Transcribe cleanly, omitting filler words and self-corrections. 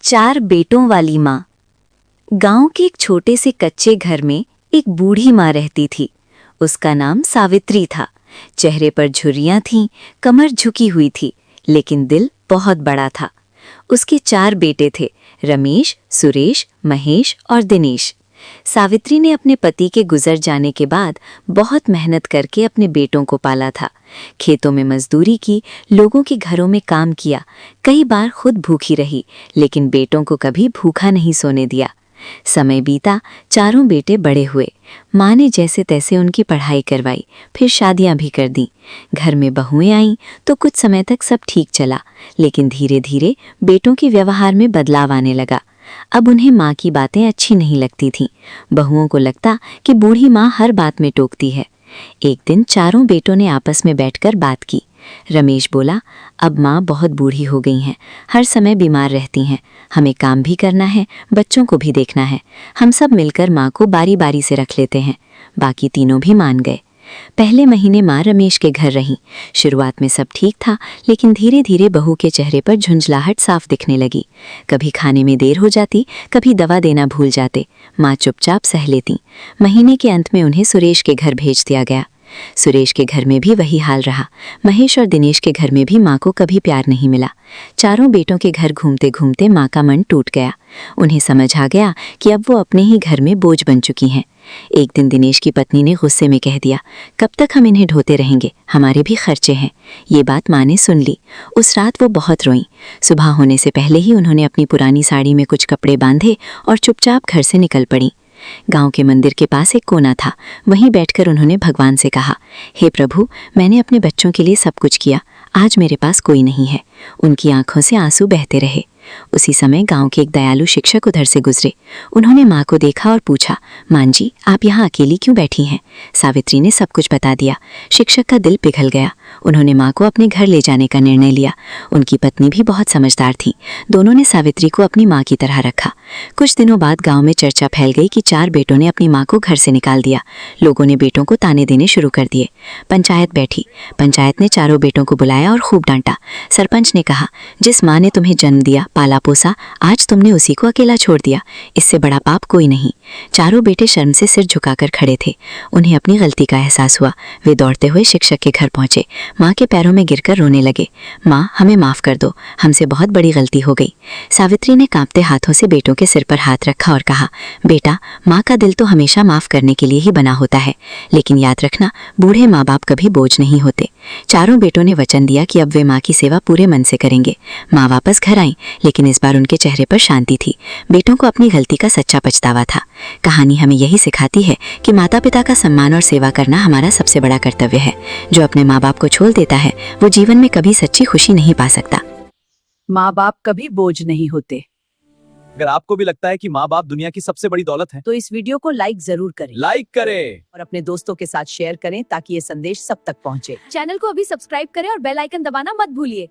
4 बेटों वाली माँ। गांव के एक छोटे से कच्चे घर में एक बूढ़ी माँ रहती थी। उसका नाम सावित्री था। चेहरे पर झुर्रियां थीं, कमर झुकी हुई थी, लेकिन दिल बहुत बड़ा था। उसके 4 बेटे थे, रमेश, सुरेश, महेश और दिनेश। सावित्री ने अपने पति के गुजर जाने के बाद बहुत मेहनत करके अपने बेटों को पाला था। खेतों में मजदूरी की, लोगों के घरों में काम किया, कई बार खुद भूखी रही, लेकिन बेटों को कभी भूखा नहीं सोने दिया। समय बीता, चारों बेटे बड़े हुए। माँ ने जैसे तैसे उनकी पढ़ाई करवाई, फिर शादियां भी कर दी। घर में बहुएं आईं तो कुछ समय तक सब ठीक चला, लेकिन धीरे धीरे बेटों के व्यवहार में बदलाव आने लगा। अब उन्हें माँ की बातें अच्छी नहीं लगती थीं। बहुओं को लगता कि बूढ़ी माँ हर बात में टोकती है। एक दिन चारों बेटों ने आपस में बैठकर बात की। रमेश बोला, अब माँ बहुत बूढ़ी हो गई हैं, हर समय बीमार रहती हैं, हमें काम भी करना है, बच्चों को भी देखना है। हम सब मिलकर माँ को बारी बारी से रख लेते हैं। बाकी तीनों भी मान गए। पहले महीने माँ रमेश के घर रहीं। शुरुआत में सब ठीक था, लेकिन धीरे धीरे बहू के चेहरे पर झुंझलाहट साफ दिखने लगी। कभी खाने में देर हो जाती, कभी दवा देना भूल जाते। माँ चुपचाप सह लेती। महीने के अंत में उन्हें सुरेश के घर भेज दिया गया। सुरेश के घर में भी वही हाल रहा। महेश और दिनेश के घर में भी माँ को कभी प्यार नहीं मिला। चारों बेटों के घर घूमते घूमते माँ का मन टूट गया। उन्हें समझ आ गया कि अब वो अपने ही घर में बोझ बन चुकी हैं। एक दिन दिनेश की पत्नी ने गुस्से में कह दिया, कब तक हम इन्हें ढोते रहेंगे, हमारे भी खर्चे हैं। ये बात माँ ने सुन ली। उस रात वो बहुत रोईं। सुबह होने से पहले ही उन्होंने अपनी पुरानी साड़ी में कुछ कपड़े बांधे और चुपचाप घर से निकल पड़ी। गांव के मंदिर के पास एक कोना था। वहीं बैठकर उन्होंने भगवान से कहा, हे प्रभु, मैंने अपने बच्चों के लिए सब कुछ किया, आज मेरे पास कोई नहीं है। उनकी आंखों से आंसू बहते रहे। उसी समय गांव के एक दयालु शिक्षक उधर से गुजरे। उन्होंने माँ को देखा और पूछा, मां जी, आप यहाँ अकेली क्यों बैठी हैं? सावित्री ने सब कुछ बता दिया। शिक्षक का दिल पिघल गया। उन्होंने माँ को अपने घर ले जाने का निर्णय लिया। उनकी पत्नी भी बहुत समझदार थी। दोनों ने सावित्री को अपनी माँ की तरह रखा। कुछ दिनों बाद गांव में चर्चा फैल गई कि 4 बेटों ने अपनी माँ को घर से निकाल दिया। लोगों ने बेटों को ताने देने शुरू कर दिए। पंचायत बैठी। पंचायत ने चारों बेटों को बुलाया और खूब डांटा। सरपंच ने कहा, जिस माँ ने तुम्हें जन्म दिया, पाला पोसा, आज तुमने उसी को अकेला छोड़ दिया। इससे बड़ा पाप कोई नहीं। चारों बेटे शर्म से सिर झुकाकर खड़े थे। उन्हें अपनी गलती का एहसास हुआ। वे दौड़ते हुए शिक्षक के घर पहुंचे। माँ के पैरों में गिरकर रोने लगे। माँ, हमें माफ कर दो, हमसे बहुत बड़ी गलती हो गई। सावित्री ने कांपते हाथों से बेटों के सिर पर हाथ रखा और कहा, बेटा, माँ का दिल तो हमेशा माफ करने के लिए ही बना होता है, लेकिन याद रखना, बूढ़े माँ बाप कभी बोझ नहीं होते। चारों बेटों ने वचन दिया कि अब वे माँ की सेवा पूरे मन से करेंगे। माँ वापस घर आईं, लेकिन इस बार उनके चेहरे पर शांति थी। बेटों को अपनी गलती का सच्चा पछतावा था। कहानी हमें यही सिखाती है कि माता पिता का सम्मान और सेवा करना हमारा सबसे बड़ा कर्तव्य है। जो अपने माँ बाप को छोड़ देता है, वो जीवन में कभी सच्ची खुशी नहीं पा सकता। माँ बाप कभी बोझ नहीं होते। अगर आपको भी लगता है कि माँ बाप दुनिया की सबसे बड़ी दौलत है, तो इस वीडियो को लाइक जरूर करें। लाइक करें और अपने दोस्तों के साथ शेयर करें ताकि ये संदेश सब तक पहुंचे। चैनल को अभी सब्सक्राइब करें और बेल आइकन दबाना मत भूलिए।